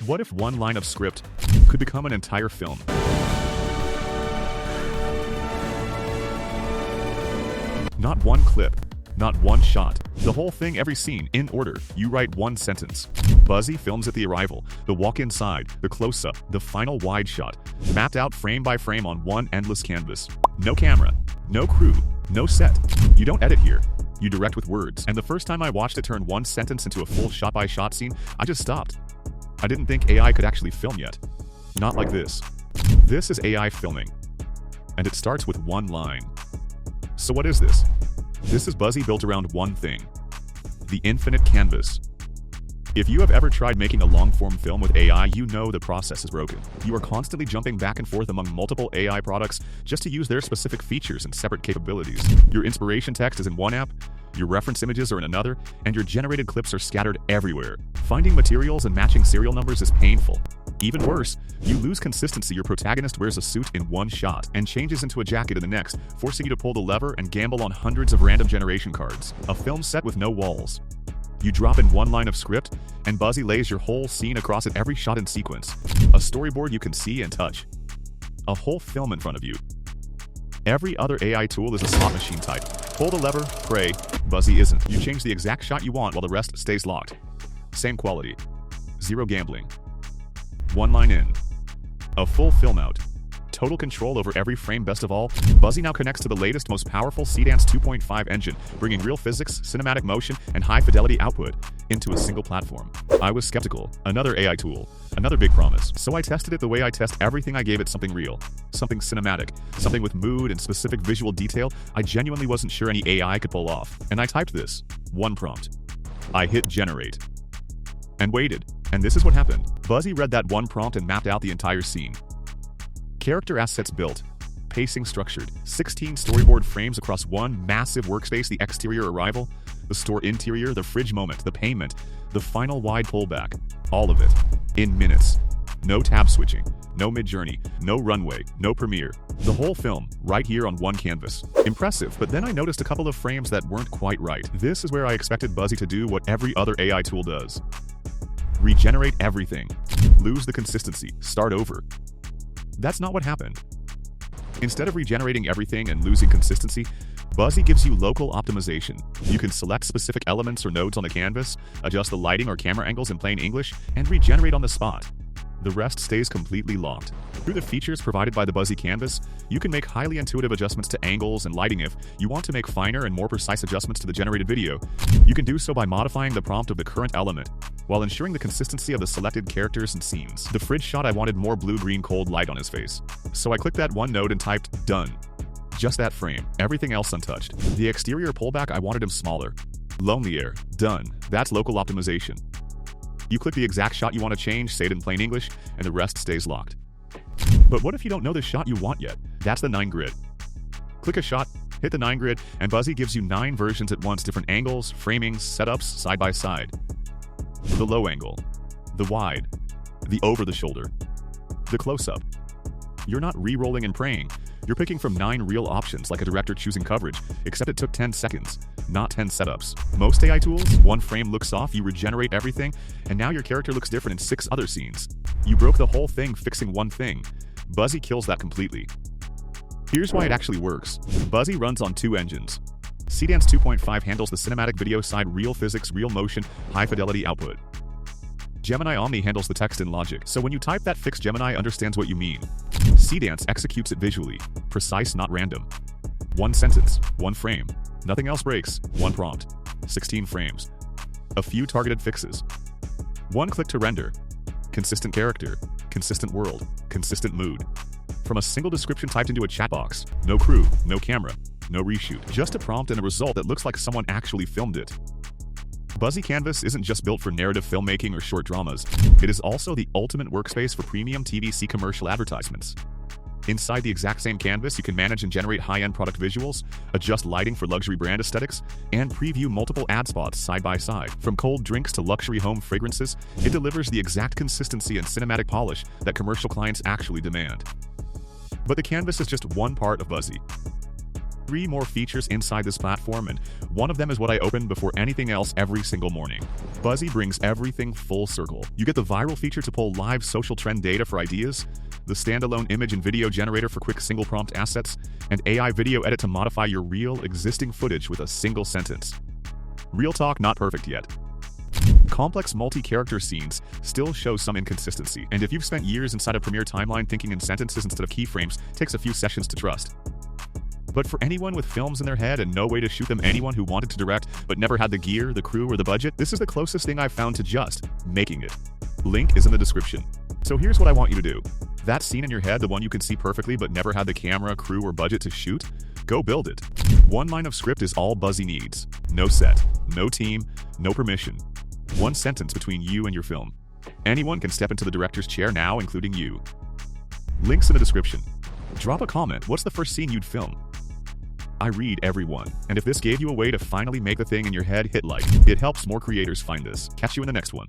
What if one line of script could become an entire film? Not one clip, not one shot. The whole thing, every scene, in order. You write one sentence. Buzzy films at the arrival, the walk inside, the close-up, the final wide shot, mapped out frame by frame on one endless canvas. No camera, no crew, no set. You don't edit here. You direct with words. And the first time I watched it turn one sentence into a full shot-by-shot scene, I just stopped. I didn't think AI could actually film yet. Not like this. This is AI filming. And it starts with one line. So what is this? This is Buzzy built around one thing. The infinite canvas. If you have ever tried making a long-form film with AI, you know the process is broken. You are constantly jumping back and forth among multiple AI products just to use their specific features and separate capabilities. Your inspiration text is in one app, your reference images are in another, and your generated clips are scattered everywhere. Finding materials and matching serial numbers is painful. Even worse, you lose consistency. Your protagonist wears a suit in one shot and changes into a jacket in the next, forcing you to pull the lever and gamble on hundreds of random generation cards. A film set with no walls. You drop in one line of script, and Buzzy lays your whole scene across it, every shot in sequence. A storyboard you can see and touch. A whole film in front of you. Every other AI tool is a slot machine type. Pull the lever, pray. Buzzy isn't. You change the exact shot you want while the rest stays locked. Same quality. Zero gambling. One line in. A full film out. Total control over every frame. Best of all, Buzzy now connects to the latest, most powerful Seedance 2.5 engine, bringing real physics, cinematic motion, and high-fidelity output into a single platform. I was skeptical. Another AI tool. Another big promise. So I tested it the way I test everything. I gave it something real. Something cinematic. Something with mood and specific visual detail I genuinely wasn't sure any AI could pull off. And I typed this. One prompt. I hit generate. And waited. And this is what happened. Buzzy read that one prompt and mapped out the entire scene. Character assets built, pacing structured, 16 storyboard frames across one massive workspace, the exterior arrival, the store interior, the fridge moment, the payment, the final wide pullback, all of it, in minutes. No tab switching, no mid-journey, no runway, no premiere. The whole film, right here on one canvas. Impressive, but then I noticed a couple of frames that weren't quite right. This is where I expected Buzzy to do what every other AI tool does. Regenerate everything. Lose the consistency. Start over. That's not what happened. Instead of regenerating everything and losing consistency, Buzzy gives you local optimization. You can select specific elements or nodes on the canvas, adjust the lighting or camera angles in plain English, and regenerate on the spot. The rest stays completely locked. Through the features provided by the Buzzy Canvas, you can make highly intuitive adjustments to angles and lighting. If you want to make finer and more precise adjustments to the generated video, you can do so by modifying the prompt of the current element, while ensuring the consistency of the selected characters and scenes. The fridge shot, I wanted more blue-green cold light on his face. So I clicked that one node and typed, done. Just that frame, everything else untouched. The exterior pullback, I wanted him smaller. Lonely air, done. That's local optimization. You click the exact shot you want to change, say it in plain English, and the rest stays locked. But what if you don't know the shot you want yet? That's the 9 grid. Click a shot, hit the 9 grid, and Buzzy gives you 9 versions at once, different angles, framings, setups, side by side. The low angle, the wide, the over the shoulder, the close-up. You're not re-rolling and praying. You're picking from 9 real options, like a director choosing coverage, except it took 10 seconds, not 10 setups. Most AI tools, one frame looks off, you regenerate everything, and now your character looks different in 6 other scenes. You broke the whole thing fixing one thing. Buzzy kills that completely. Here's why it actually works. Buzzy runs on 2 engines. Seedance 2.5 handles the cinematic video side, real physics, real motion, high-fidelity output. Gemini Omni handles the text and logic, so when you type that fix, Gemini understands what you mean. Seedance executes it visually, precise, not random. One sentence, one frame, nothing else breaks, one prompt, 16 frames. A few targeted fixes. One click to render. Consistent character, consistent world, consistent mood. From a single description typed into a chat box. No crew, no camera, no reshoot. Just a prompt and a result that looks like someone actually filmed it. Buzzy Canvas isn't just built for narrative filmmaking or short dramas. It is also the ultimate workspace for premium TVC commercial advertisements. Inside the exact same canvas, you can manage and generate high-end product visuals, adjust lighting for luxury brand aesthetics, and preview multiple ad spots side by side. From cold drinks to luxury home fragrances, it delivers the exact consistency and cinematic polish that commercial clients actually demand. But the canvas is just one part of Buzzy. 3 more features inside this platform, and one of them is what I open before anything else every single morning. Buzzy brings everything full circle. You get the viral feature to pull live social trend data for ideas, the standalone image and video generator for quick single prompt assets, and AI video edit to modify your real existing footage with a single sentence. Real talk, not perfect yet. Complex multi-character scenes still show some inconsistency, and if you've spent years inside a Premiere timeline thinking in sentences instead of keyframes, it takes a few sessions to trust. But for anyone with films in their head and no way to shoot them, anyone who wanted to direct but never had the gear, the crew, or the budget, this is the closest thing I've found to just making it. Link is in the description. So here's what I want you to do. That scene in your head, the one you can see perfectly but never had the camera, crew, or budget to shoot, go build it. 1 line of script is all Buzzy needs. No set, no team, no permission. 1 sentence between you and your film. Anyone can step into the director's chair now, including you. Links in the description. Drop a comment. What's the first scene you'd film? I read everyone, and if this gave you a way to finally make the thing in your head hit like, it helps more creators find this. Catch you in the next one.